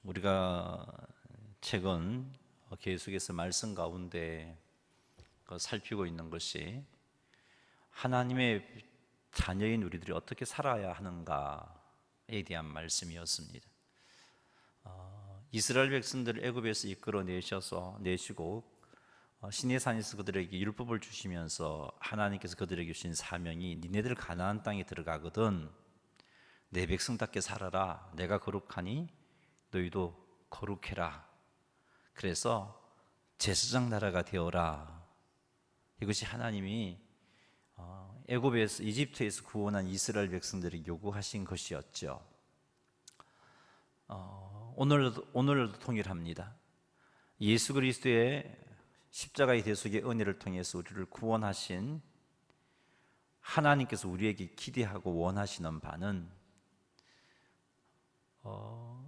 우리가 최근 계속해서 말씀 가운데 살피고 있는 것이 하나님의 자녀인 우리들이 어떻게 살아야 하는가에 대한 말씀이었습니다. 이스라엘 백성들을 애굽에서 이끌어 내시고 시내산에서 그들에게 율법을 주시면서 하나님께서 그들에게 주신 사명이 니네들 가나안 땅에 들어가거든 내 백성답게 살아라. 내가 거룩하니 너희도 거룩해라. 그래서 제사장 나라가 되어라. 이것이 하나님이 애굽에서 이집트에서 구원한 이스라엘 백성들이 요구하신 것이었죠. 오늘도 통일합니다. 예수 그리스도의 십자가의 대속의 은혜를 통해서 우리를 구원하신 하나님께서 우리에게 기대하고 원하시는 바는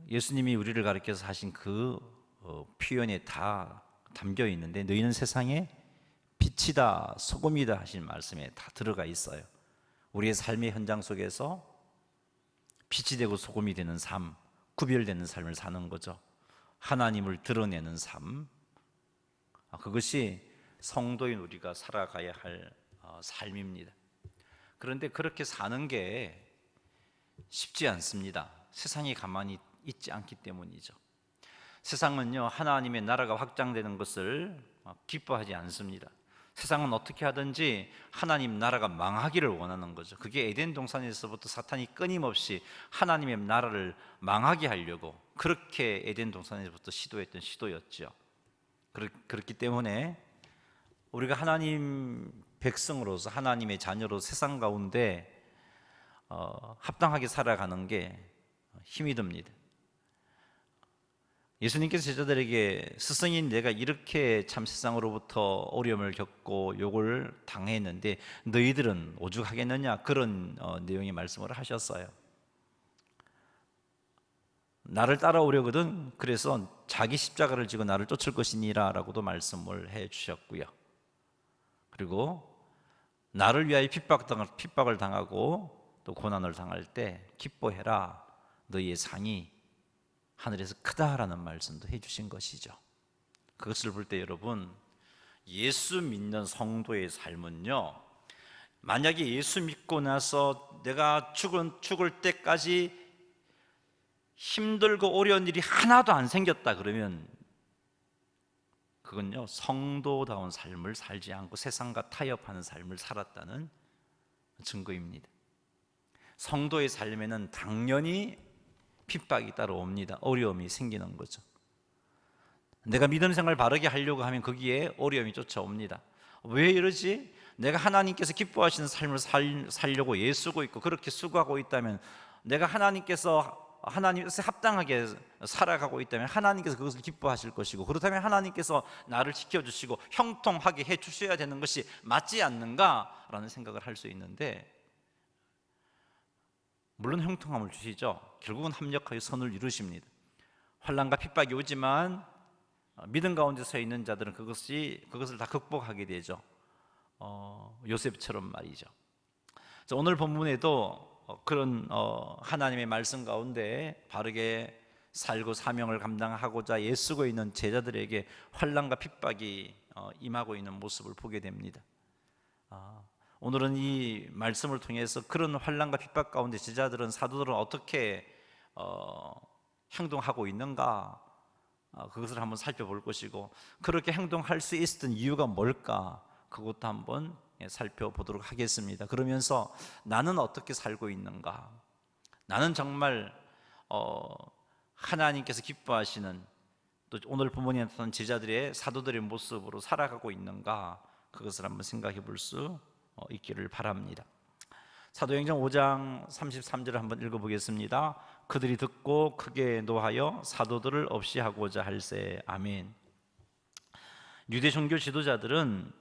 예수님이 우리를 가르쳐서 하신 그 표현에 다 담겨 있는데 너희는 세상의 빛이다 소금이다 하신 말씀에 다 들어가 있어요. 우리의 삶의 현장 속에서 빛이 되고 소금이 되는 삶, 구별되는 삶을 사는 거죠. 하나님을 드러내는 삶, 그것이 성도인 우리가 살아가야 할 삶입니다. 그런데 그렇게 사는 게 쉽지 않습니다. 세상이 가만히 있지 않기 때문이죠. 세상은요, 하나님의 나라가 확장되는 것을 기뻐하지 않습니다. 세상은 어떻게 하든지 하나님 나라가 망하기를 원하는 거죠. 그게 에덴 동산에서부터 사탄이 끊임없이 하나님의 나라를 망하게 하려고 그렇게 에덴 동산에서부터 시도했던 시도였죠. 그렇기 때문에 우리가 하나님 백성으로서 하나님의 자녀로 세상 가운데 합당하게 살아가는 게 힘이 듭니다. 예수님께서 제자들에게 스승인 내가 이렇게 참 세상으로부터 어려움을 겪고 욕을 당했는데 너희들은 오죽하겠느냐, 그런 내용의 말씀을 하셨어요. 나를 따라오려거든 그래서 자기 십자가를 지고 나를 쫓을 것이니라 라고도 말씀을 해 주셨고요. 그리고 나를 위하여 핍박을 당하고 또 고난을 당할 때 기뻐해라. 너희의 상이 하늘에서 크다라는 말씀도 해주신 것이죠. 그것을 볼 때 여러분, 예수 믿는 성도의 삶은요, 만약에 예수 믿고 나서 내가 죽을 때까지 힘들고 어려운 일이 하나도 안 생겼다 그러면 그건요, 성도다운 삶을 살지 않고 세상과 타협하는 삶을 살았다는 증거입니다. 성도의 삶에는 당연히 핍박이 따라옵니다. 어려움이 생기는 거죠. 내가 믿음 생활 바르게 하려고 하면 거기에 어려움이 쫓아옵니다. 왜 이러지? 내가 하나님께서 기뻐하시는 삶을 살려고 애쓰고 있고 그렇게 수고하고 있다면, 내가 하나님께서 합당하게 살아가고 있다면 하나님께서 그것을 기뻐하실 것이고, 그렇다면 하나님께서 나를 지켜주시고 형통하게 해주셔야 되는 것이 맞지 않는가라는 생각을 할 수 있는데, 물론 형통함을 주시죠. 결국은 합력하여 선을 이루십니다. 환난과 핍박이 오지만 믿음 가운데 서 있는 자들은 그것을 다 극복하게 되죠. 요셉처럼 말이죠. 오늘 본문에도 그런 하나님의 말씀 가운데 바르게 살고 사명을 감당하고자 애쓰고 있는 제자들에게 환난과 핍박이 임하고 있는 모습을 보게 됩니다. 오늘은 이 말씀을 통해서 그런 환난과 핍박 가운데 제자들은, 사도들은 어떻게 행동하고 있는가, 그것을 한번 살펴볼 것이고, 그렇게 행동할 수 있었던 이유가 뭘까, 그것도 한번 살펴보도록 하겠습니다. 그러면서 나는 어떻게 살고 있는가, 나는 정말 하나님께서 기뻐하시는, 또 오늘 본문에 나타난 제자들의 사도들의 모습으로 살아가고 있는가, 그것을 한번 생각해 볼 수 있기를 바랍니다. 사도행전 5장 33절을 한번 읽어보겠습니다. 그들이 듣고 크게 노하여 사도들을 없이 하고자 할세. 아멘. 유대 종교 지도자들은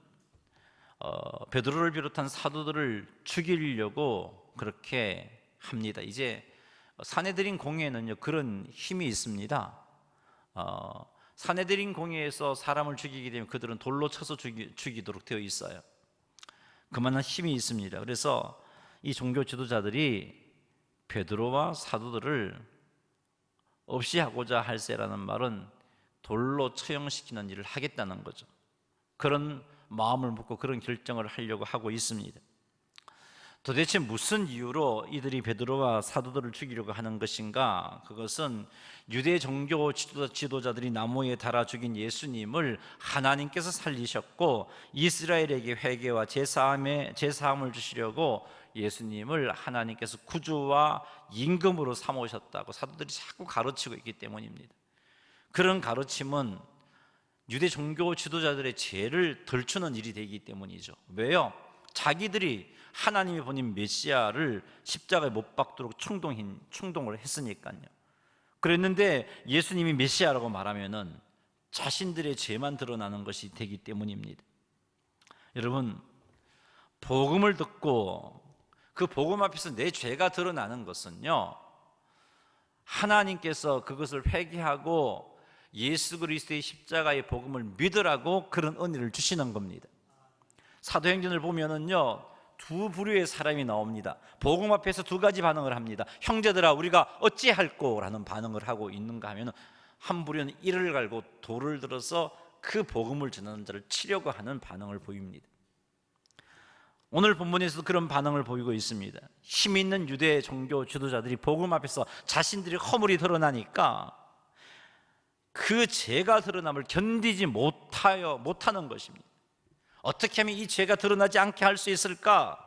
베드로를 비롯한 사도들을 죽이려고 그렇게 합니다. 이제 사내들인 공회에는요, 그런 힘이 있습니다. 사내들인 공회에서 사람을 죽이게 되면 그들은 돌로 쳐서 죽이도록 되어 있어요. 그만한 힘이 있습니다. 그래서 이 종교 지도자들이 베드로와 사도들을 없이 하고자 할세라는 말은 돌로 처형시키는 일을 하겠다는 거죠. 그런 마음을 먹고 그런 결정을 하려고 하고 있습니다. 도대체 무슨 이유로 이들이 베드로와 사도들을 죽이려고 하는 것인가? 그것은 유대 종교 지도자들이 나무에 달아 죽인 예수님을 하나님께서 살리셨고 이스라엘에게 회개와 제사함을 주시려고 예수님을 하나님께서 구주와 임금으로 삼으셨다고 사도들이 자꾸 가르치고 있기 때문입니다. 그런 가르침은 유대 종교 지도자들의 죄를 덜추는 일이 되기 때문이죠. 왜요? 자기들이 하나님이 보낸 메시아를 십자가에 못 박도록 충동을 했으니까요. 그랬는데 예수님이 메시아라고 말하면은 자신들의 죄만 드러나는 것이 되기 때문입니다. 여러분, 복음을 듣고 그 복음 앞에서 내 죄가 드러나는 것은요, 하나님께서 그것을 회개하고 예수 그리스도의 십자가의 복음을 믿으라고 그런 은혜를 주시는 겁니다. 사도행전을 보면은요, 두 부류의 사람이 나옵니다. 복음 앞에서 두 가지 반응을 합니다. 형제들아, 우리가 어찌할꼬라는 반응을 하고 있는가 하면, 한 부류는 이를 갈고 돌을 들어서 그 복음을 전하는 자를 치려고 하는 반응을 보입니다. 오늘 본문에서도 그런 반응을 보이고 있습니다. 힘 있는 유대 종교 지도자들이 복음 앞에서 자신들이 허물이 드러나니까 그 죄가 드러남을 견디지 못하는 것입니다. 어떻게 하면 이 죄가 드러나지 않게 할 수 있을까?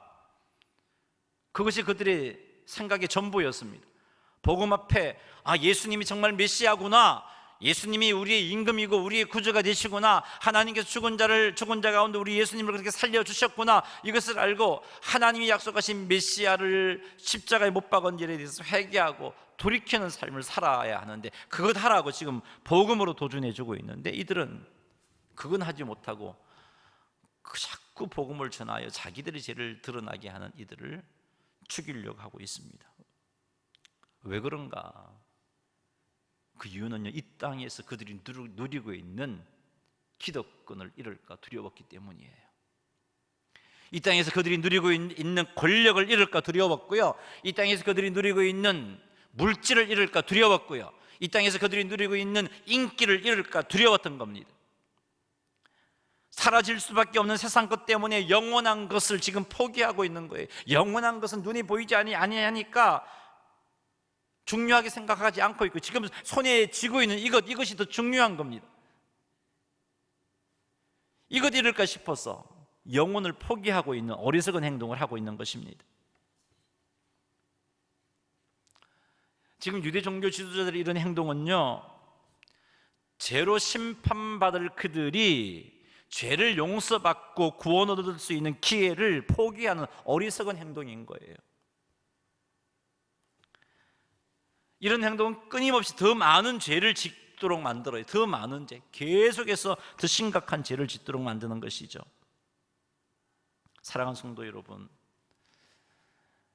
그것이 그들의 생각의 전부였습니다. 복음 앞에 예수님이 정말 메시아구나, 예수님이 우리의 임금이고 우리의 구주가 되시구나, 하나님께서 죽은 자 가운데 우리 예수님을 그렇게 살려주셨구나, 이것을 알고 하나님이 약속하신 메시아를 십자가에 못 박은 일에 대해서 회개하고 돌이키는 삶을 살아야 하는데, 그것 하라고 지금 복음으로 도전해주고 있는데, 이들은 그건 하지 못하고 자꾸 복음을 전하여 자기들의 죄를 드러나게 하는 이들을 죽이려고 하고 있습니다. 왜 그런가? 그 이유는요, 이 땅에서 그들이 누리고 있는 기득권을 잃을까 두려웠기 때문이에요. 이 땅에서 그들이 누리고 있는 권력을 잃을까 두려웠고요, 이 땅에서 그들이 누리고 있는 물질을 잃을까 두려웠고요, 이 땅에서 그들이 누리고 있는 인기를 잃을까 두려웠던 겁니다. 사라질 수밖에 없는 세상 것 때문에 영원한 것을 지금 포기하고 있는 거예요. 영원한 것은 눈이 보이지 아니하니까 중요하게 생각하지 않고 있고, 지금 손에 쥐고 있는 이것이 더 중요한 겁니다. 이것 잃을까 싶어서 영혼을 포기하고 있는 어리석은 행동을 하고 있는 것입니다. 지금 유대 종교 지도자들의 이런 행동은요, 죄로 심판받을 그들이 죄를 용서받고 구원 얻을 수 있는 기회를 포기하는 어리석은 행동인 거예요. 이런 행동은 끊임없이 더 많은 죄를 짓도록 만들어요. 더 많은 죄, 계속해서 더 심각한 죄를 짓도록 만드는 것이죠. 사랑하는 성도 여러분,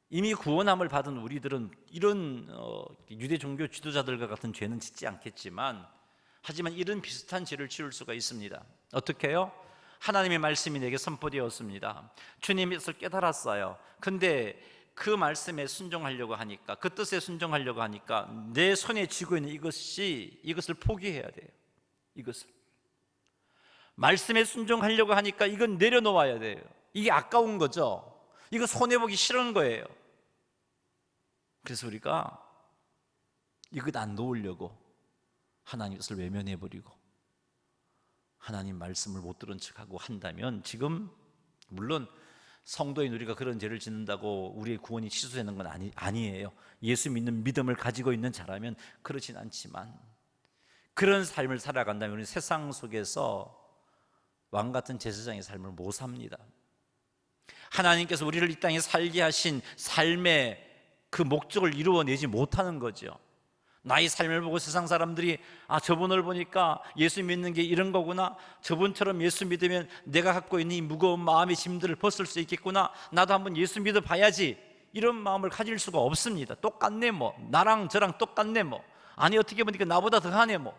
이미 구원함을 받은 우리들은 이런 유대 종교 지도자들과 같은 죄는 짓지 않겠지만, 하지만 이런 비슷한 죄를 지을 수가 있습니다. 어떻게 해요? 하나님의 말씀이 내게 선포되었습니다. 주님의 뜻을 깨달았어요. 근데 그 말씀에 순종하려고 하니까, 그 뜻에 순종하려고 하니까 내 손에 쥐고 있는 이것을 포기해야 돼요. 이것을 말씀에 순종하려고 하니까 이건 내려놓아야 돼요. 이게 아까운 거죠. 이거 손해보기 싫은 거예요. 그래서 우리가 이것 안 놓으려고 하나님 것을 외면해버리고 하나님 말씀을 못 들은 척하고 한다면, 지금 물론 성도인 우리가 그런 죄를 짓는다고 우리의 구원이 취소되는 건 아니에요. 예수 믿는 믿음을 가지고 있는 자라면 그렇진 않지만, 그런 삶을 살아간다면 우리는 세상 속에서 왕같은 제사장의 삶을 못 삽니다. 하나님께서 우리를 이 땅에 살게 하신 삶의 그 목적을 이루어내지 못하는 거죠. 나의 삶을 보고 세상 사람들이 저분을 보니까 예수 믿는 게 이런 거구나, 저분처럼 예수 믿으면 내가 갖고 있는 이 무거운 마음의 짐들을 벗을 수 있겠구나, 나도 한번 예수 믿어봐야지, 이런 마음을 가질 수가 없습니다. 똑같네 뭐, 나랑 저랑 똑같네 뭐, 아니 어떻게 보니까 나보다 더하네 뭐,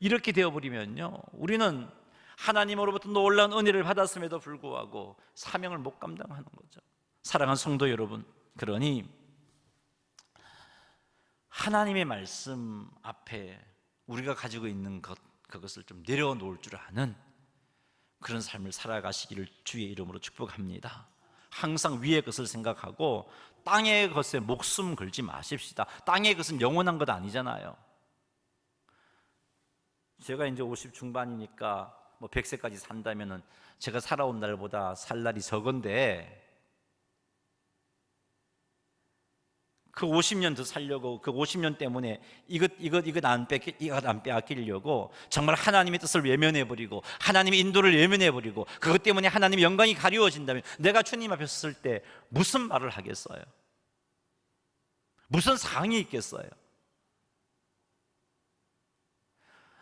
이렇게 되어버리면요, 우리는 하나님으로부터 놀라운 은혜를 받았음에도 불구하고 사명을 못 감당하는 거죠. 사랑하는 성도 여러분, 그러니 하나님의 말씀 앞에 우리가 가지고 있는 그것을 좀 내려놓을 줄 아는 그런 삶을 살아가시기를 주의 이름으로 축복합니다. 항상 위의 것을 생각하고 땅의 것에 목숨 걸지 마십시다. 땅의 것은 영원한 것 아니잖아요. 제가 이제 50 중반이니까 뭐 100세까지 산다면은 제가 살아온 날보다 살 날이 적은데 그 50년 더 살려고, 그 50년 때문에 이것 안 빼앗기려고 정말 하나님의 뜻을 외면해버리고 하나님의 인도를 외면해버리고 그것 때문에 하나님의 영광이 가리워진다면 내가 주님 앞에 섰을 때 무슨 말을 하겠어요? 무슨 상이 있겠어요?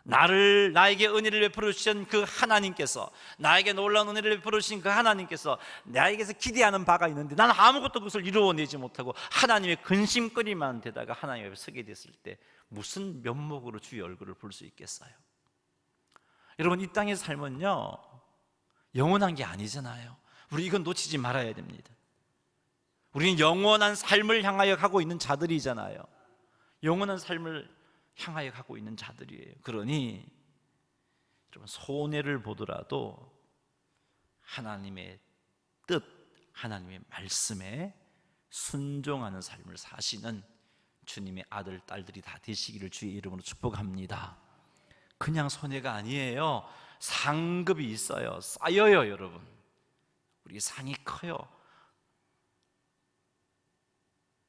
나에게 은혜를 베풀어 주신 그 하나님께서, 나에게 놀라운 은혜를 베풀어 주신 그 하나님께서 나에게서 기대하는 바가 있는데 나는 아무것도 그것을 이루어내지 못하고 하나님의 근심거리만 되다가 하나님 앞에 서게 됐을 때 무슨 면목으로 주의 얼굴을 볼 수 있겠어요? 여러분, 이 땅의 삶은요 영원한 게 아니잖아요. 우리 이건 놓치지 말아야 됩니다. 우리는 영원한 삶을 향하여 가고 있는 자들이잖아요. 영원한 삶을 향하여 가고 있는 자들이에요. 그러니 여러분, 손해를 보더라도 하나님의 뜻, 하나님의 말씀에 순종하는 삶을 사시는 주님의 아들, 딸들이 다 되시기를 주의 이름으로 축복합니다. 그냥 손해가 아니에요. 상급이 있어요. 쌓여요. 여러분, 우리 상이 커요.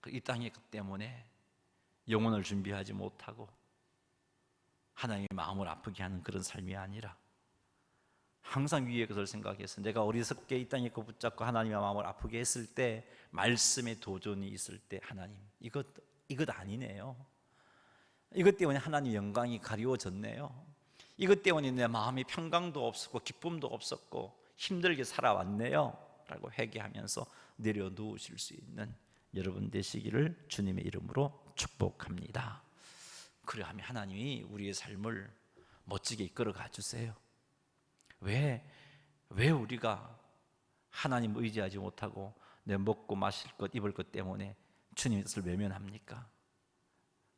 이 땅의 것 때문에 영혼을 준비하지 못하고 하나님의 마음을 아프게 하는 그런 삶이 아니라 항상 위의 것을 생각해서 내가 어리석게 이 땅의 것 붙잡고 하나님의 마음을 아프게 했을 때 말씀에 도전이 있을 때 하나님 이것 아니네요. 이것 때문에 하나님 영광이 가리워졌네요. 이것 때문에 내 마음에 평강도 없었고 기쁨도 없었고 힘들게 살아왔네요 라고 회개하면서 내려놓으실 수 있는 여러분 되시기를 주님의 이름으로 축복합니다. 그래야하면 하나님이 우리의 삶을 멋지게 이끌어 가주세요. 왜 우리가 하나님 의지하지 못하고 내 먹고 마실 것 입을 것 때문에 주님의 뜻을 외면합니까?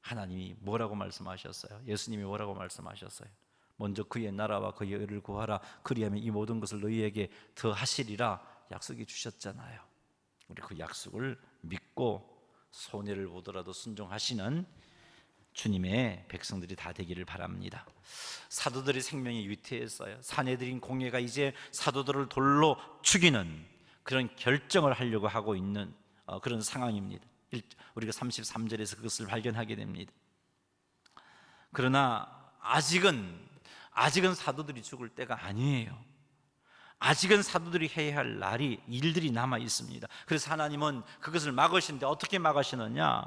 하나님이 뭐라고 말씀하셨어요? 예수님이 뭐라고 말씀하셨어요? 먼저 그의 나라와 그의 의를 구하라. 그리하면 이 모든 것을 너희에게 더하시리라 약속해 주셨잖아요. 우리 그 약속을 믿고 손해를 보더라도 순종하시는 주님의 백성들이 다 되기를 바랍니다. 사도들의 생명이 위태했어요. 사내들인 공회가 이제 사도들을 돌로 죽이는 그런 결정을 하려고 하고 있는 그런 상황입니다. 우리가 33절에서 그것을 발견하게 됩니다. 그러나 아직은 사도들이 죽을 때가 아니에요. 아직은 사도들이 해야 할 일들이 남아 있습니다. 그래서 하나님은 그것을 막으시는데 어떻게 막으시느냐?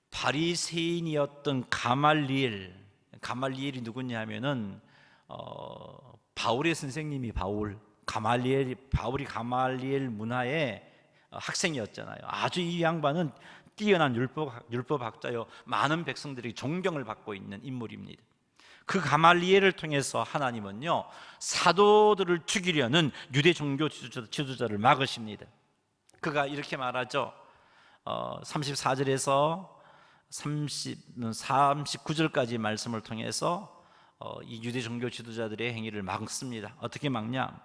바리새인이었던 가말리엘이 누구냐 하면은 바울의 선생님이 바울이 가말리엘 문화의 학생이었잖아요. 아주 이 양반은 뛰어난 율법학자요, 많은 백성들이 존경을 받고 있는 인물입니다. 그 가말리엘을 통해서 하나님은요 사도들을 죽이려는 유대 종교 지도자를 막으십니다. 그가 이렇게 말하죠. 34절에서 39절까지 말씀을 통해서 이 유대 종교 지도자들의 행위를 막습니다. 어떻게 막냐?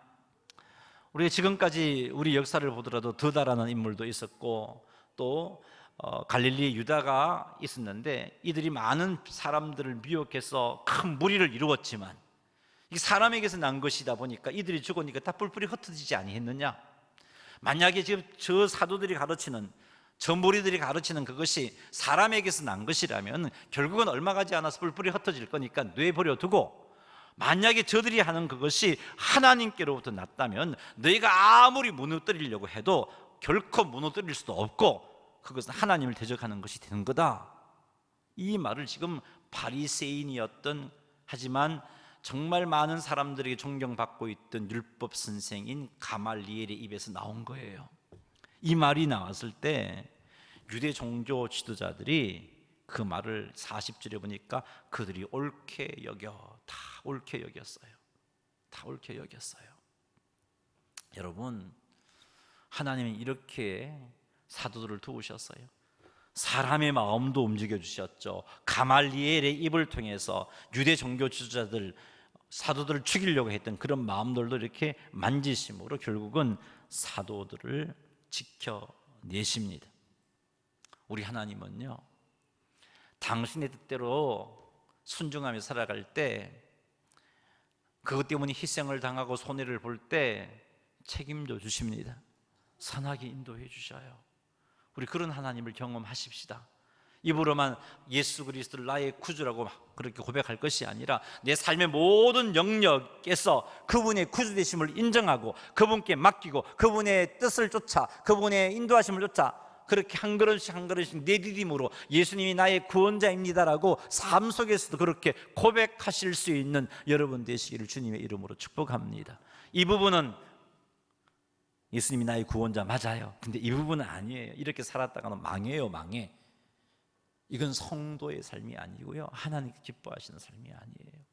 우리가 지금까지 우리 역사를 보더라도 더다라는 인물도 있었고 또 갈릴리의 유다가 있었는데 이들이 많은 사람들을 미혹해서 큰 무리를 이루었지만 이 사람에게서 난 것이다 보니까 이들이 죽으니까 다 뿔뿔이 흩어지지 아니했느냐? 만약에 지금 저 사도들이 가르치는 저 무리들이 가르치는 그것이 사람에게서 난 것이라면 결국은 얼마 가지 않아서 뿔뿔이 흩어질 거니까 뇌버려 두고, 만약에 저들이 하는 그것이 하나님께로부터 났다면 너희가 아무리 무너뜨리려고 해도 결코 무너뜨릴 수도 없고 그것은 하나님을 대적하는 것이 되는 거다. 이 말을 지금 바리새인이었던, 하지만 정말 많은 사람들에게 존경받고 있던 율법 선생인 가말리엘의 입에서 나온 거예요. 이 말이 나왔을 때 유대 종교 지도자들이 그 말을 40절에 보니까 그들이 다 옳게 여겼어요. 여러분, 하나님은 이렇게 사도들을 도우셨어요. 사람의 마음도 움직여 주셨죠. 가말리엘의 입을 통해서 유대 종교 지도자들, 사도들을 죽이려고 했던 그런 마음들도 이렇게 만지심으로 결국은 사도들을 지켜내십니다. 우리 하나님은요, 당신의 뜻대로 순종하며 살아갈 때, 그것 때문에 희생을 당하고 손해를 볼 때 책임져 주십니다. 선하게 인도해 주셔요. 우리 그런 하나님을 경험하십시다. 입으로만 예수 그리스도를 나의 구주라고 그렇게 고백할 것이 아니라 내 삶의 모든 영역에서 그분의 구주되심을 인정하고 그분께 맡기고 그분의 뜻을 쫓아, 그분의 인도하심을 쫓아, 그렇게 한 걸음씩 한 걸음씩 내디딤으로 예수님이 나의 구원자입니다라고 삶 속에서도 그렇게 고백하실 수 있는 여러분 되시기를 주님의 이름으로 축복합니다. 이 부분은 예수님이 나의 구원자 맞아요. 근데 이 부분은 아니에요. 이렇게 살았다가는 망해요, 망해. 이건 성도의 삶이 아니고요, 하나님께 기뻐하시는 삶이 아니에요.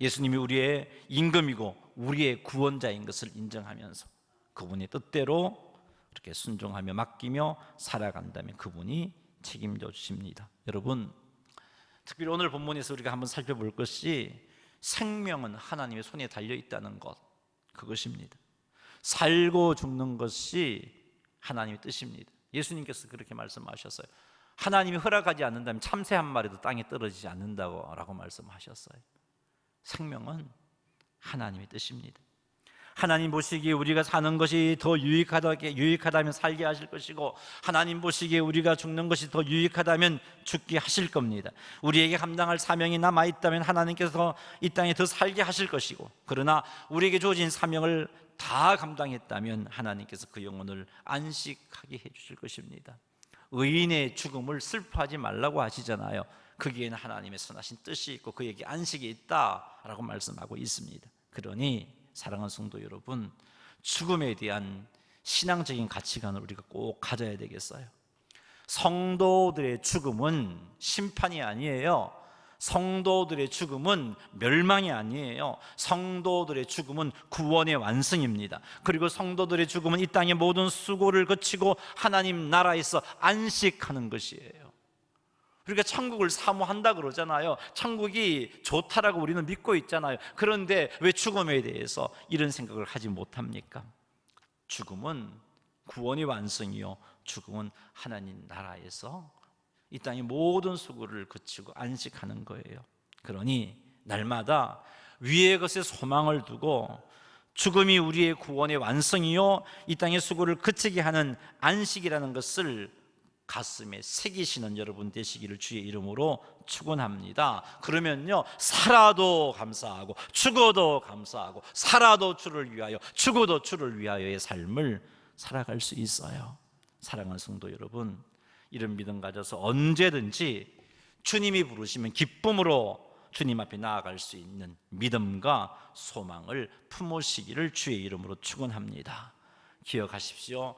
예수님이 우리의 임금이고 우리의 구원자인 것을 인정하면서 그분의 뜻대로 그렇게 순종하며 맡기며 살아간다면 그분이 책임져 주십니다. 여러분, 특별히 오늘 본문에서 우리가 한번 살펴볼 것이 생명은 하나님의 손에 달려 있다는 것, 그것입니다. 살고 죽는 것이 하나님의 뜻입니다. 예수님께서 그렇게 말씀하셨어요. 하나님이 허락하지 않는다면 참새 한 마리도 땅에 떨어지지 않는다고 말씀하셨어요. 생명은 하나님의 뜻입니다. 하나님 보시기에 우리가 사는 것이 더 유익하다면 살게 하실 것이고, 하나님 보시기에 우리가 죽는 것이 더 유익하다면 죽게 하실 겁니다. 우리에게 감당할 사명이 남아있다면 하나님께서 이 땅에 더 살게 하실 것이고, 그러나 우리에게 주어진 사명을 다 감당했다면 하나님께서 그 영혼을 안식하게 해주실 것입니다. 의인의 죽음을 슬퍼하지 말라고 하시잖아요. 거기에는 하나님의 선하신 뜻이 있고 그에게 안식이 있다라고 말씀하고 있습니다. 그러니 사랑하는 성도 여러분, 죽음에 대한 신앙적인 가치관을 우리가 꼭 가져야 되겠어요. 성도들의 죽음은 심판이 아니에요. 성도들의 죽음은 멸망이 아니에요. 성도들의 죽음은 구원의 완성입니다. 그리고 성도들의 죽음은 이 땅의 모든 수고를 거치고 하나님 나라에서 안식하는 것이에요. 우리가 천국을 사모한다 그러잖아요. 천국이 좋다라고 우리는 믿고 있잖아요. 그런데 왜 죽음에 대해서 이런 생각을 하지 못합니까? 죽음은 구원의 완성이요, 죽음은 하나님 나라에서 이 땅의 모든 수고를 거치고 안식하는 거예요. 그러니 날마다 위의 것에 소망을 두고 죽음이 우리의 구원의 완성이요, 이 땅의 수고를 그치게 하는 안식이라는 것을 가슴에 새기시는 여러분 되시기를 주의 이름으로 축원합니다. 그러면요, 살아도 감사하고 죽어도 감사하고, 살아도 주를 위하여 죽어도 주를 위하여의 삶을 살아갈 수 있어요. 사랑하는 성도 여러분, 이런 믿음 가져서 언제든지 주님이 부르시면 기쁨으로 주님 앞에 나아갈 수 있는 믿음과 소망을 품으시기를 주의 이름으로 축원합니다. 기억하십시오.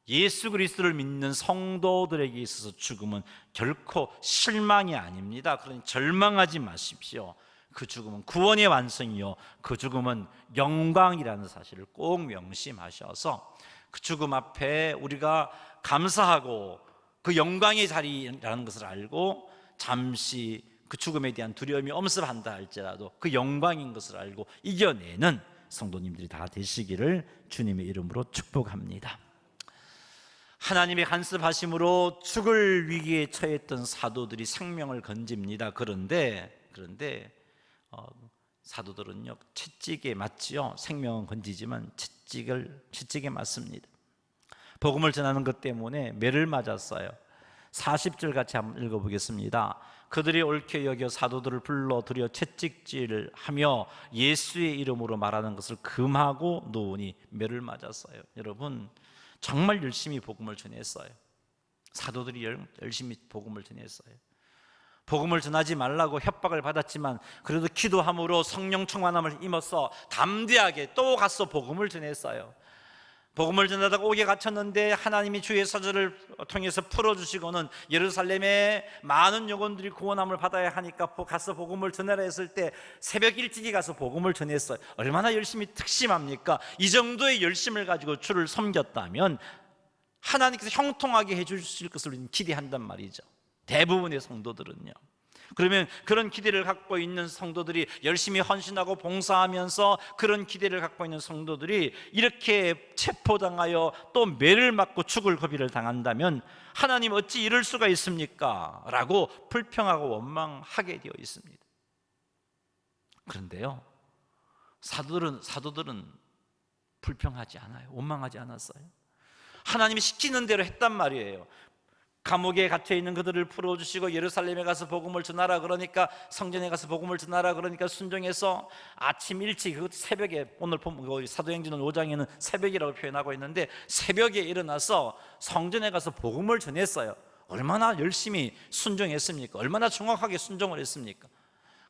예수 그리스도를 믿는 성도들에게 있어서 죽음은 결코 실망이 아닙니다. 그러니 절망하지 마십시오. 그 죽음은 구원의 완성이요, 그 죽음은 영광이라는 사실을 꼭 명심하셔서 그 죽음 앞에 우리가 감사하고 그 영광의 자리라는 것을 알고 잠시 그 죽음에 대한 두려움이 엄습한다 할지라도 그 영광인 것을 알고 이겨내는 성도님들이 다 되시기를 주님의 이름으로 축복합니다. 하나님의 간섭하심으로 죽을 위기에 처했던 사도들이 생명을 건집니다. 그런데 사도들은요, 채찍에 맞지요. 생명은 건지지만 채찍에 맞습니다. 복음을 전하는 것 때문에 매를 맞았어요. 40절 같이 한번 읽어보겠습니다. 그들이 옳게 여겨 사도들을 불러들여 채찍질을 하며 예수의 이름으로 말하는 것을 금하고 놓으니 매를 맞았어요. 여러분, 정말 열심히 복음을 전했어요. 사도들이 열심히 복음을 전했어요. 복음을 전하지 말라고 협박을 받았지만 그래도 기도함으로 성령 충만함을 입어서 담대하게 또 가서 복음을 전했어요. 복음을 전하다가 옥에 갇혔는데 하나님이 주의 사절을 통해서 풀어주시고는 예루살렘에 많은 영혼들이 구원함을 받아야 하니까 가서 복음을 전하라 했을 때 새벽 일찍이 가서 복음을 전했어요. 얼마나 열심히 특심합니까? 이 정도의 열심을 가지고 주를 섬겼다면 하나님께서 형통하게 해주실 것을 기대한단 말이죠. 대부분의 성도들은요. 그러면 그런 기대를 갖고 있는 성도들이 열심히 헌신하고 봉사하면서 그런 기대를 갖고 있는 성도들이 이렇게 체포당하여 또 매를 맞고 죽을 고비를 당한다면 하나님 어찌 이럴 수가 있습니까? 라고 불평하고 원망하게 되어 있습니다. 그런데요, 사도들은 불평하지 않아요. 원망하지 않았어요. 하나님이 시키는 대로 했단 말이에요. 감옥에 갇혀 있는 그들을 풀어주시고 예루살렘에 가서 복음을 전하라 그러니까, 성전에 가서 복음을 전하라 그러니까 순종해서 아침 일찍, 그 새벽에, 오늘 보면 사도행전 5장에는 새벽이라고 표현하고 있는데 새벽에 일어나서 성전에 가서 복음을 전했어요. 얼마나 열심히 순종했습니까? 얼마나 정확하게 순종을 했습니까?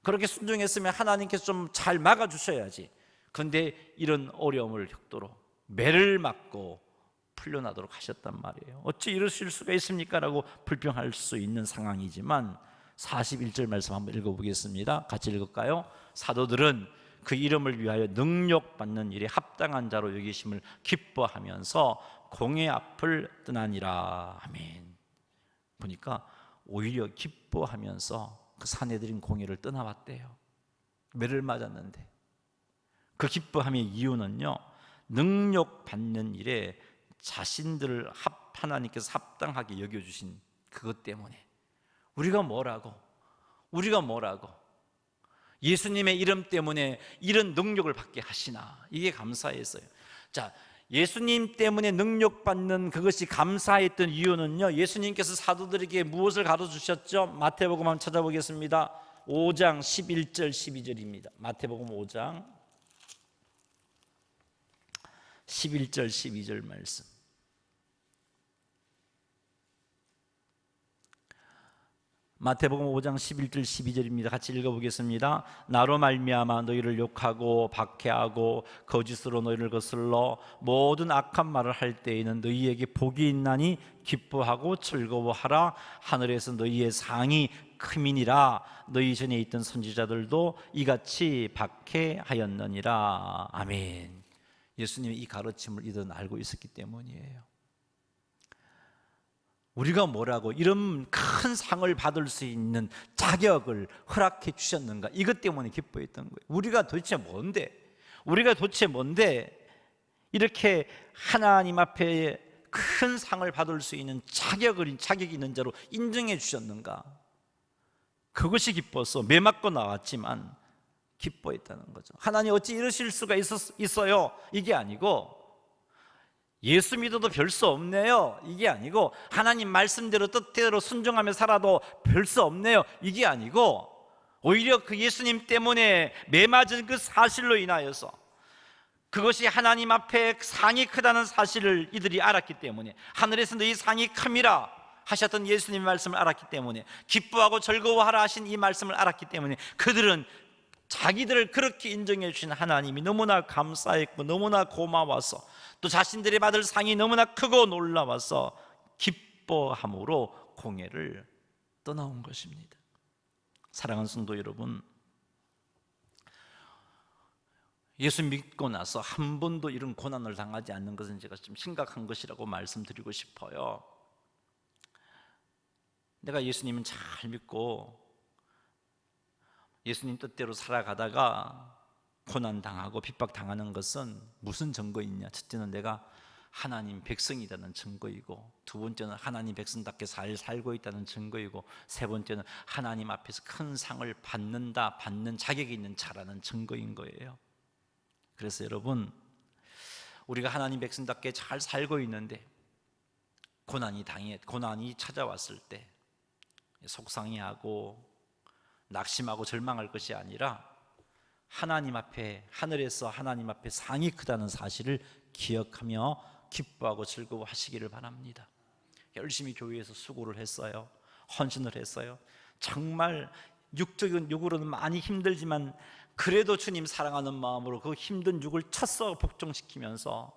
그렇게 순종했으면 하나님께서 좀 잘 막아주셔야지. 그런데 이런 어려움을 격도로 매를 맞고 풀려나도록 하셨단 말이에요. 어찌 이러실 수가 있습니까? 라고 불평할 수 있는 상황이지만 41절 말씀 한번 읽어보겠습니다. 같이 읽을까요? 사도들은 그 이름을 위하여 능력받는 일에 합당한 자로 여기심을 기뻐하면서 공회 앞을 떠나니라. 아멘. 보니까 오히려 기뻐하면서 그 사내들인 공회를 떠나왔대요. 매를 맞았는데 그 기뻐함의 이유는요, 능력받는 일에 자신들을 하나님께서 합당하게 여겨주신 그것 때문에. 우리가 뭐라고 예수님의 이름 때문에 이런 능력을 받게 하시나, 이게 감사했어요. 자, 예수님 때문에 능력받는 그것이 감사했던 이유는요, 예수님께서 사도들에게 무엇을 가르쳐주셨죠? 마태복음 한번 찾아보겠습니다. 5장 11절 12절입니다 마태복음 5장 11절 12절 말씀. 마태복음 5장 11절 12절입니다. 같이 읽어보겠습니다. 나로 말미암아 너희를 욕하고 박해하고 거짓으로 너희를 거슬러 모든 악한 말을 할 때에는 너희에게 복이 있나니 기뻐하고 즐거워하라. 하늘에서 너희의 상이 크미니라. 너희 전에 있던 선지자들도 이같이 박해하였느니라. 아멘. 예수님이 이 가르침을 이들은 알고 있었기 때문이에요. 우리가 뭐라고 이런 큰 상을 받을 수 있는 자격을 허락해 주셨는가, 이것 때문에 기뻐했던 거예요. 우리가 도대체 뭔데 이렇게 하나님 앞에 큰 상을 받을 수 있는 자격이 있는 자로 인정해 주셨는가. 그것이 기뻐서 매 맞고 나왔지만 기뻐했다는 거죠. 하나님 어찌 이러실 수가 있어요? 이게 아니고, 예수 믿어도 별 수 없네요, 이게 아니고, 하나님 말씀대로 뜻대로 순종하며 살아도 별 수 없네요, 이게 아니고, 오히려 그 예수님 때문에 매맞은 그 사실로 인하여서, 그것이 하나님 앞에 상이 크다는 사실을 이들이 알았기 때문에, 하늘에서 너희 상이 큽니다 하셨던 예수님의 말씀을 알았기 때문에, 기뻐하고 즐거워하라 하신 이 말씀을 알았기 때문에, 그들은 자기들을 그렇게 인정해 주신 하나님이 너무나 감사했고 너무나 고마워서, 또 자신들이 받을 상이 너무나 크고 놀라워서 기뻐함으로 공회를 떠나온 것입니다. 사랑하는 성도 여러분, 예수 믿고 나서 한 번도 이런 고난을 당하지 않는 것은 제가 좀 심각한 것이라고 말씀드리고 싶어요. 내가 예수님은 잘 믿고 예수님 뜻대로 살아가다가 고난당하고 핍박당하는 것은 무슨 증거 있냐? 첫째는 내가 하나님 백성이라는 증거이고, 두 번째는 하나님 백성답게 잘 살고 있다는 증거이고, 세 번째는 하나님 앞에서 큰 상을 받는 자격이 있는 자라는 증거인 거예요. 그래서 여러분, 우리가 하나님 백성답게 잘 살고 있는데 고난이 찾아왔을 때 속상해하고 낙심하고 절망할 것이 아니라, 하나님 앞에, 하늘에서 하나님 앞에 상이 크다는 사실을 기억하며 기뻐하고 즐거워하시기를 바랍니다. 열심히 교회에서 수고를 했어요. 헌신을 했어요. 정말 육적인 육으로는 많이 힘들지만 그래도 주님 사랑하는 마음으로 그 힘든 육을 쳤어 복종시키면서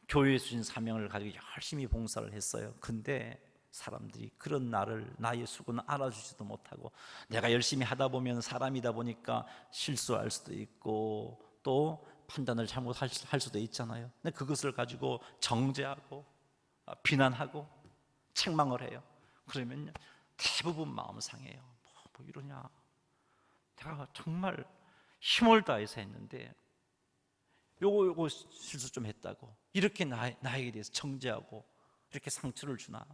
교회에 주신 사명을 가지고 열심히 봉사를 했어요. 근데 사람들이 그런 나의 수고는 알아주지도 못하고, 내가 열심히 하다 보면 사람이다 보니까 실수할 수도 있고 또 판단을 잘못할 수도 있잖아요. 근데 그것을 가지고 정죄하고 비난하고 책망을 해요. 그러면 대부분 마음 상해요. 뭐 이러냐, 내가 정말 힘을 다해서 했는데 요거 실수 좀 했다고 이렇게 나에게 대해서 정죄하고 이렇게 상처를 주나.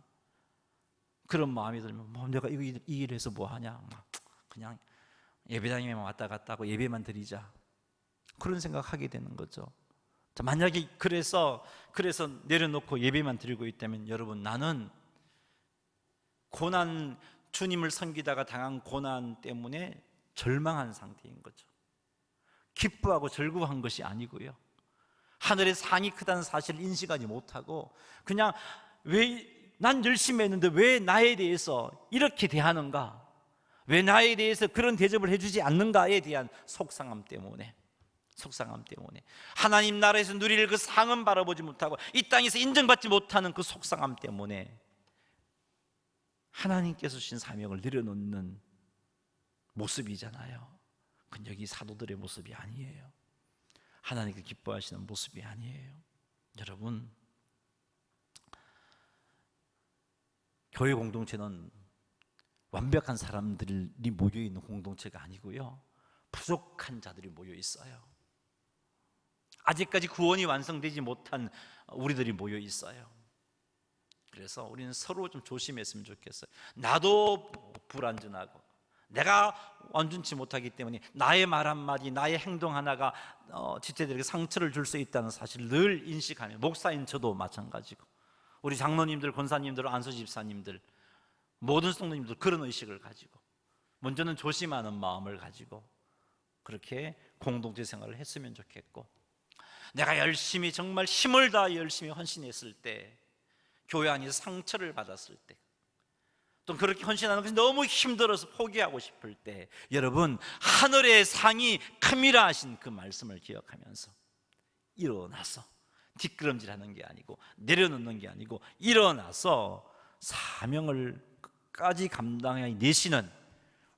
그런 마음이 들면 뭐 내가 이 일을 해서 뭐 하냐, 막 그냥 예배당에만 왔다 갔다 하고 예배만 드리자, 그런 생각하게 되는 거죠. 자, 만약에 그래서 내려놓고 예배만 드리고 있다면 여러분, 나는 고난, 주님을 섬기다가 당한 고난 때문에 절망한 상태인 거죠. 기뻐하고 즐거워한 것이 아니고요, 하늘의 상이 크다는 사실을 인식하지 못하고 그냥 왜 난 열심히 했는데 왜 나에 대해서 이렇게 대하는가, 왜 나에 대해서 그런 대접을 해주지 않는가에 대한 속상함 때문에 하나님 나라에서 누릴 그 상은 바라보지 못하고 이 땅에서 인정받지 못하는 그 속상함 때문에 하나님께서 주신 사명을 내려놓는 모습이잖아요. 그건 여기 사도들의 모습이 아니에요. 하나님께 기뻐하시는 모습이 아니에요. 여러분, 교회 공동체는 완벽한 사람들이 모여있는 공동체가 아니고요, 부족한 자들이 모여 있어요. 아직까지 구원이 완성되지 못한 우리들이 모여 있어요. 그래서 우리는 서로 좀 조심했으면 좋겠어요. 나도 불완전하고 내가 완전치 못하기 때문에 나의 말 한마디, 나의 행동 하나가 지체들에게 상처를 줄 수 있다는 사실을 늘 인식하며, 목사인 저도 마찬가지고 우리 장로님들, 권사님들, 안수 집사님들, 모든 성도님들 그런 의식을 가지고 먼저는 조심하는 마음을 가지고 그렇게 공동체 생활을 했으면 좋겠고, 내가 열심히 정말 힘을 다해 열심히 헌신했을 때, 교회 안에서 상처를 받았을 때, 또 그렇게 헌신하는 것이 너무 힘들어서 포기하고 싶을 때, 여러분, 하늘의 상이 큼이라 하신 그 말씀을 기억하면서 일어나서 뒷걸음질하는 게 아니고 내려놓는 게 아니고 일어나서 사명을 끝까지 감당해 내시는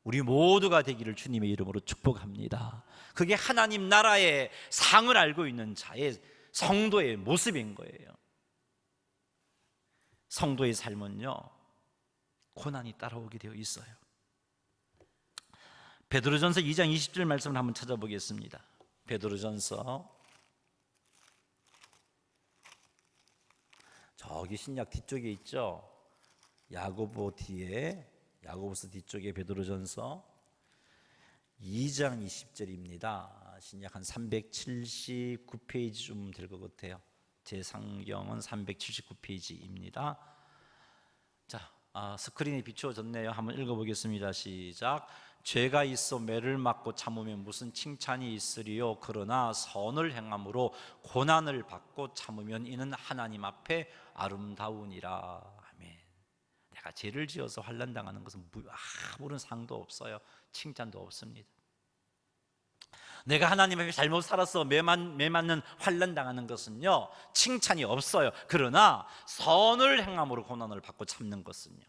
우리 모두가 되기를 주님의 이름으로 축복합니다. 그게 하나님 나라의 상을 알고 있는 자의 성도의 모습인 거예요. 성도의 삶은요, 고난이 따라오게 되어 있어요. 베드로전서 2장 20절 말씀을 한번 찾아보겠습니다. 베드로전서, 저기 신약 뒤쪽에 있죠. 야고보 뒤에, 야고보서 뒤쪽에 베드로전서 2장 20절입니다. 신약 한 379페이지쯤 될 것 같아요. 제 성경은 379페이지입니다. 자, 스크린에 비추어졌네요. 한번 읽어보겠습니다. 시작. 죄가 있어 매를 맞고 참으면 무슨 칭찬이 있으리요. 그러나 선을 행함으로 고난을 받고 참으면 이는 하나님 앞에 아름다우니라. 아멘. 내가 죄를 지어서 환난 당하는 것은 아무런 상도 없어요. 칭찬도 없습니다. 내가 하나님 앞에 잘못 살아서 매 맞는 환난 당하는 것은요, 칭찬이 없어요. 그러나 선을 행함으로 고난을 받고 참는 것은요,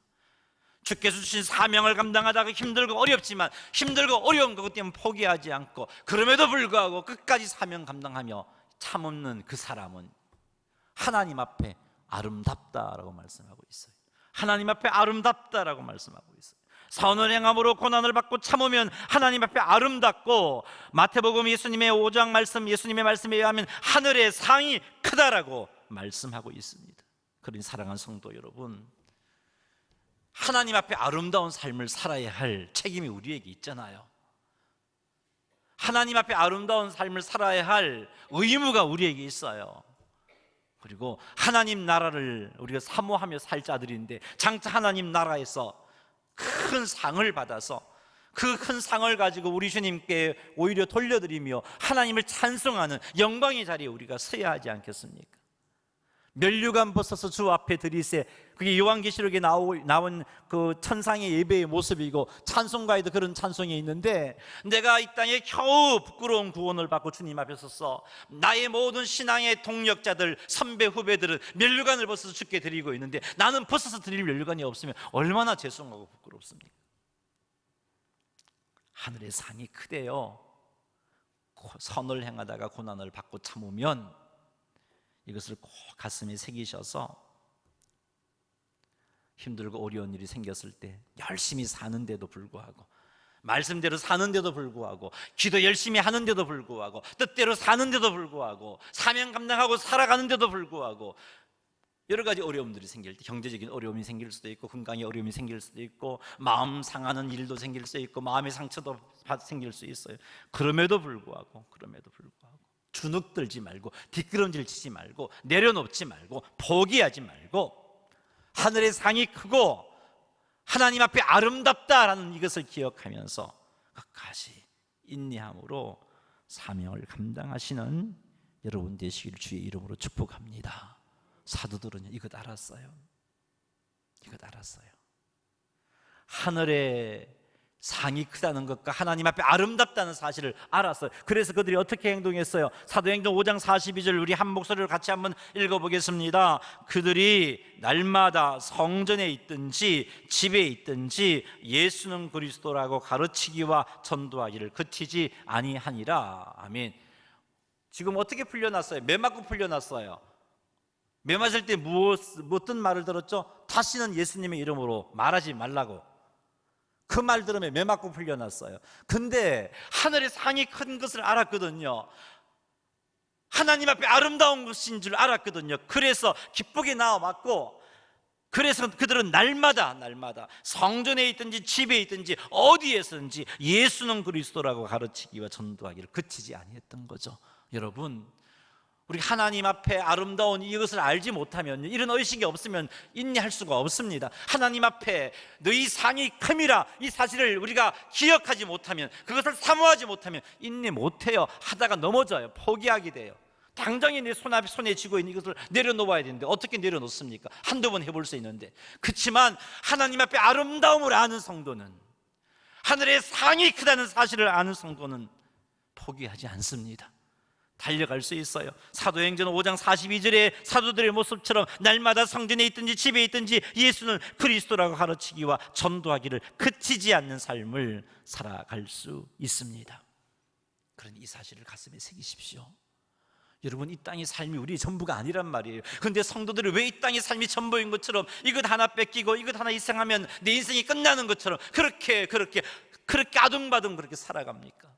주께서 주신 사명을 감당하다가 힘들고 어렵지만 힘들고 어려운 것 때문에 포기하지 않고 그럼에도 불구하고 끝까지 사명 감당하며 참는 그 사람은 하나님 앞에 아름답다라고 말씀하고 있어요. 하나님 앞에 아름답다라고 말씀하고 있어요. 선을 행함으로 고난을 받고 참으면 하나님 앞에 아름답고, 마태복음 예수님의 5장 말씀, 예수님의 말씀에 의하면 하늘의 상이 크다라고 말씀하고 있습니다. 그러니 사랑하는 성도 여러분, 하나님 앞에 아름다운 삶을 살아야 할 책임이 우리에게 있잖아요. 하나님 앞에 아름다운 삶을 살아야 할 의무가 우리에게 있어요. 그리고 하나님 나라를 우리가 사모하며 살 자들인데, 장차 하나님 나라에서 큰 상을 받아서 그 큰 상을 가지고 우리 주님께 오히려 돌려드리며 하나님을 찬송하는 영광의 자리에 우리가 서야 하지 않겠습니까? 면류관 벗어서 주 앞에 드리세, 그게 요한계시록에 나온 그 천상의 예배의 모습이고, 찬송가에도 그런 찬송이 있는데, 내가 이 땅에 겨우 부끄러운 구원을 받고 주님 앞에 서서 나의 모든 신앙의 동력자들, 선배 후배들은 면류관을 벗어서 주께 드리고 있는데, 나는 벗어서 드릴 면류관이 없으면 얼마나 죄송하고 부끄럽습니까? 하늘의 상이 크대요. 선을 행하다가 고난을 받고 참으면 이것을 꼭 가슴에 새기셔서 힘들고 어려운 일이 생겼을 때 열심히 사는데도 불구하고, 말씀대로 사는데도 불구하고, 기도 열심히 하는데도 불구하고, 뜻대로 사는데도 불구하고, 사명 감당하고 살아가는데도 불구하고 여러 가지 어려움들이 생길 때, 경제적인 어려움이 생길 수도 있고, 건강의 어려움이 생길 수도 있고, 마음 상하는 일도 생길 수 있고, 마음의 상처도 생길 수 있어요. 그럼에도 불구하고 주눅들지 말고, 뒷걸음질 치지 말고, 내려놓지 말고, 포기하지 말고, 하늘의 상이 크고 하나님 앞에 아름답다라는 이것을 기억하면서 끝까지 인내함으로 사명을 감당하시는 여러분 되시길 주의 이름으로 축복합니다. 사도들은 이것 알았어요. 하늘의 상이 크다는 것과 하나님 앞에 아름답다는 사실을 알았어요. 그래서 그들이 어떻게 행동했어요? 사도행전 5장 42절 우리 한 목소리로 같이 한번 읽어보겠습니다. 그들이 날마다 성전에 있든지 집에 있든지 예수는 그리스도라고 가르치기와 전도하기를 그치지 아니하니라. 아멘. 지금 어떻게 풀려났어요? 매 맞고 풀려났어요. 매 맞을 때 무엇든 말을 들었죠? 다시는 예수님의 이름으로 말하지 말라고. 그 말 들으면 매 맞고 풀려났어요. 근데 하늘의 상이 큰 것을 알았거든요. 하나님 앞에 아름다운 것인 줄 알았거든요. 그래서 기쁘게 나와왔고, 그래서 그들은 날마다 성전에 있든지 집에 있든지 어디에서든지 예수는 그리스도라고 가르치기와 전도하기를 그치지 아니했던 거죠. 여러분, 우리 하나님 앞에 아름다운 이것을 알지 못하면, 이런 의식이 없으면 인내할 수가 없습니다. 하나님 앞에 너희 상이 큼이라 이 사실을 우리가 기억하지 못하면, 그것을 사모하지 못하면 인내 못해요. 하다가 넘어져요. 포기하게 돼요. 당장에 내 손에 쥐고 있는 이것을 내려놓아야 되는데 어떻게 내려놓습니까? 한두 번 해볼 수 있는데. 그렇지만 하나님 앞에 아름다움을 아는 성도는, 하늘의 상이 크다는 사실을 아는 성도는 포기하지 않습니다. 달려갈 수 있어요. 사도행전 5장 42절에 사도들의 모습처럼 날마다 성전에 있든지 집에 있든지 예수는 그리스도라고 가르치기와 전도하기를 그치지 않는 삶을 살아갈 수 있습니다. 그런 이 사실을 가슴에 새기십시오. 여러분, 이 땅의 삶이 우리의 전부가 아니란 말이에요. 그런데 성도들이 왜 이 땅의 삶이 전부인 것처럼, 이것 하나 뺏기고 이것 하나 이상하면 내 인생이 끝나는 것처럼 그렇게 아둥바둥 그렇게 살아갑니까?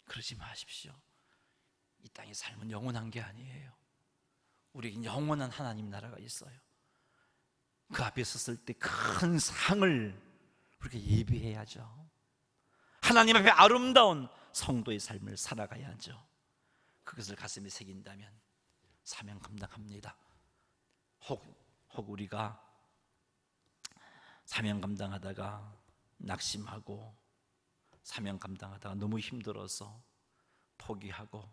그러지 마십시오. 이 땅의 삶은 영원한 게 아니에요. 우리에겐 영원한 하나님 나라가 있어요. 그 앞에 섰을 때 큰 상을 우리가 예비해야죠. 하나님 앞에 아름다운 성도의 삶을 살아가야죠. 그것을 가슴에 새긴다면 사명 감당합니다. 혹 우리가 사명 감당하다가 낙심하고, 사명 감당하다가 너무 힘들어서 포기하고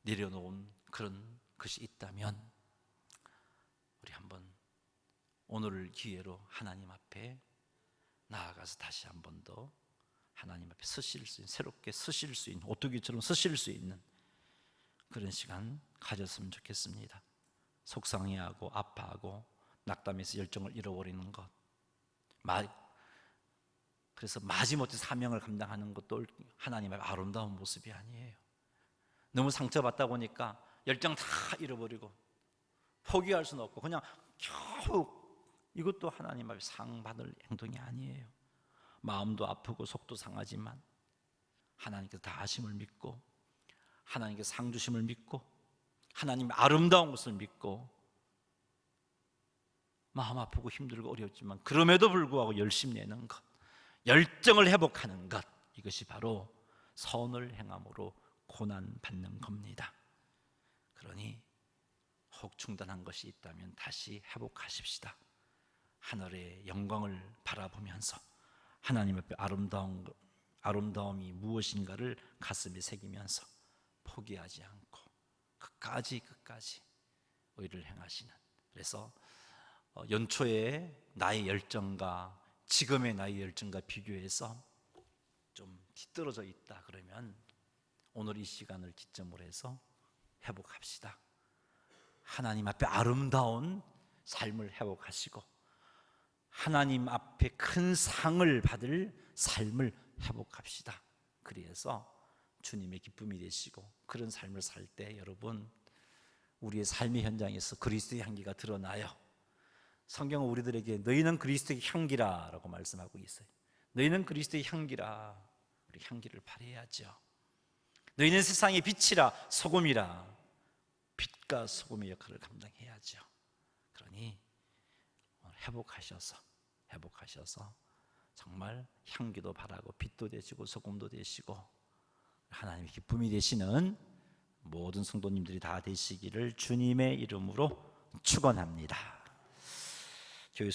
내려놓은 그런 것이 있다면, 우리 한번 오늘을 기회로 하나님 앞에 나아가서 다시 한 번 더 하나님 앞에 서실 수 있는, 새롭게 서실 수 있는, 오뚜기처럼 서실 수 있는 그런 시간 가졌으면 좋겠습니다. 속상해하고 아파하고 낙담해서 열정을 잃어버리는 것, 그래서 마지못해 사명을 감당하는 것도 하나님의 아름다운 모습이 아니에요. 너무 상처받다 보니까 열정 다 잃어버리고 포기할 수는 없고 그냥 겨우, 이것도 하나님 앞에 상받을 행동이 아니에요. 마음도 아프고 속도 상하지만 하나님께서 다 하심을 믿고, 하나님께 상 주심을 믿고, 하나님의 아름다운 것을 믿고, 마음 아프고 힘들고 어렵지만 그럼에도 불구하고 열심히 내는 것, 열정을 회복하는 것, 이것이 바로 선을 행함으로 고난 받는 겁니다. 그러니 혹 중단한 것이 있다면 다시 회복하십시다. 하늘의 영광을 바라보면서 하나님 앞에 아름다움이 무엇인가를 가슴에 새기면서 포기하지 않고 끝까지 의를 행하시는, 그래서 연초에 나의 열정과 지금의 나의 열정과 비교해서 좀 뒤떨어져 있다 그러면 오늘 이 시간을 기점으로 해서 회복합시다. 하나님 앞에 아름다운 삶을 회복하시고 하나님 앞에 큰 상을 받을 삶을 회복합시다. 그래서 주님의 기쁨이 되시고, 그런 삶을 살 때 여러분, 우리의 삶의 현장에서 그리스도의 향기가 드러나요. 성경은 우리들에게 너희는 그리스도의 향기라라고 말씀하고 있어요. 너희는 그리스도의 향기라. 우리 향기를 발휘해야죠. 너희는 세상의 빛이라, 소금이라. 빛과 소금의 역할을 감당해야죠. 그러니 회복하셔서 정말 향기도 바라고 빛도 되시고 소금도 되시고 하나님의 기쁨이 되시는 모든 성도님들이 다 되시기를 주님의 이름으로 축원합니다. 교회